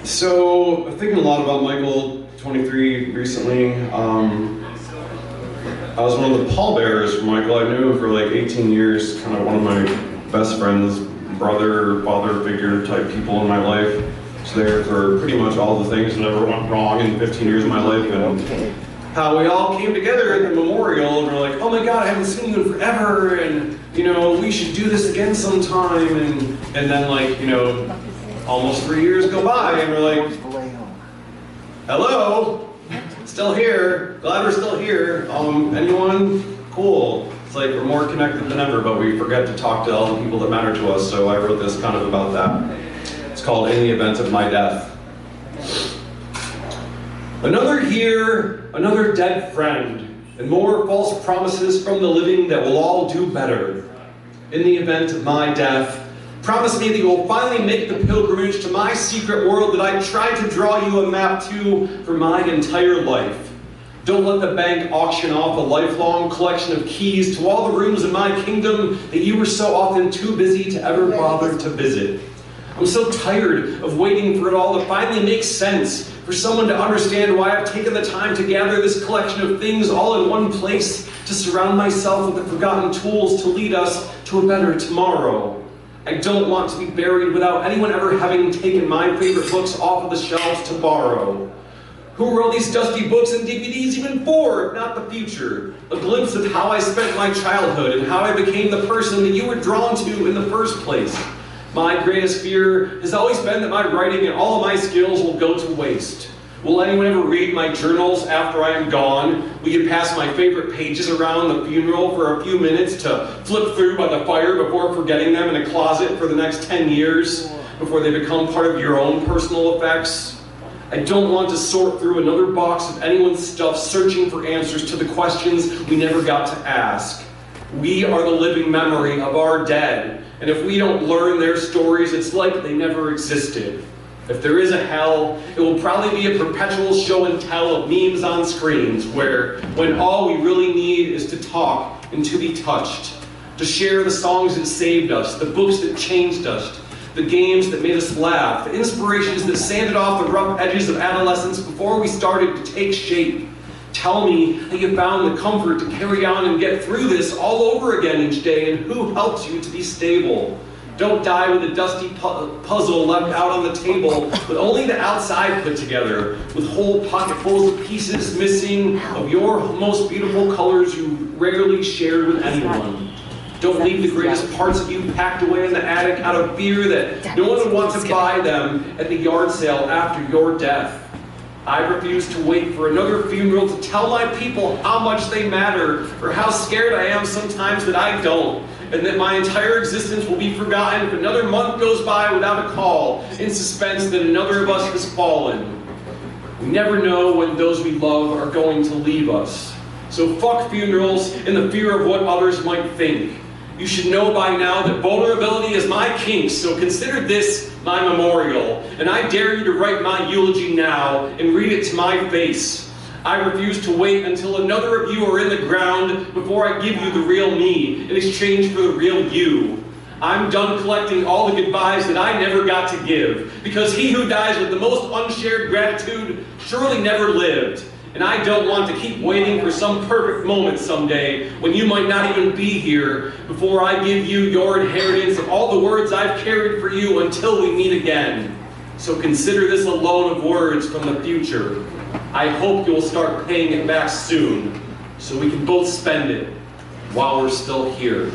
So, I'm thinking a lot about Michael, 23, recently. I was one of the pallbearers for Michael. I knew him for like 18 years, kind of one of my best friends, brother, father figure type people in my life. Was there for pretty much all the things that ever went wrong in 15 years of my life. And how we all came together at the memorial and we're like, oh my God, I haven't seen you in forever, and you know, we should do this again sometime. And then like, you know, almost 3 years go by and we're like, hello, still here, glad we're still here. Anyone? Cool. It's like we're more connected than ever, but we forget to talk to all the people that matter to us, so I wrote this kind of about that. It's called In the Event of My Death. Another year, another dead friend, and more false promises from the living that we'll all do better. In the event of my death, promise me that you will finally make the pilgrimage to my secret world that I tried to draw you a map to for my entire life. Don't let the bank auction off a lifelong collection of keys to all the rooms in my kingdom that you were so often too busy to ever bother to visit. I'm so tired of waiting for it all to finally make sense, for someone to understand why I've taken the time to gather this collection of things all in one place, to surround myself with the forgotten tools to lead us to a better tomorrow. I don't want to be buried without anyone ever having taken my favorite books off of the shelves to borrow. Who were all these dusty books and DVDs even for, if not the future? A glimpse of how I spent my childhood and how I became the person that you were drawn to in the first place. My greatest fear has always been that my writing and all of my skills will go to waste. Will anyone ever read my journals after I am gone? Will you pass my favorite pages around the funeral for a few minutes to flip through by the fire before forgetting them in a closet for the next 10 years, before they become part of your own personal effects? I don't want to sort through another box of anyone's stuff searching for answers to the questions we never got to ask. We are the living memory of our dead, and if we don't learn their stories, it's like they never existed. If there is a hell, it will probably be a perpetual show and tell of memes on screens, when all we really need is to talk and to be touched, to share the songs that saved us, the books that changed us, the games that made us laugh, the inspirations that sanded off the rough edges of adolescence before we started to take shape. Tell me that you found the comfort to carry on and get through this all over again each day, and who helps you to be stable. Don't die with a dusty puzzle left out on the table, with only the outside put together, with whole pocketfuls of pieces missing of your most beautiful colors you rarely shared with anyone. Don't leave the greatest parts of you packed away in the attic out of fear that no one would want to buy them at the yard sale after your death. I refuse to wait for another funeral to tell my people how much they matter, or how scared I am sometimes that I don't, and that my entire existence will be forgotten if another month goes by without a call, in suspense that another of us has fallen. We never know when those we love are going to leave us. So fuck funerals and the fear of what others might think. You should know by now that vulnerability is my kink, so consider this my memorial, and I dare you to write my eulogy now and read it to my face. I refuse to wait until another of you are in the ground before I give you the real me in exchange for the real you. I'm done collecting all the goodbyes that I never got to give, because he who dies with the most unshared gratitude surely never lived. And I don't want to keep waiting for some perfect moment someday when you might not even be here before I give you your inheritance of all the words I've carried for you until we meet again. So consider this a loan of words from the future. I hope you'll start paying it back soon so we can both spend it while we're still here.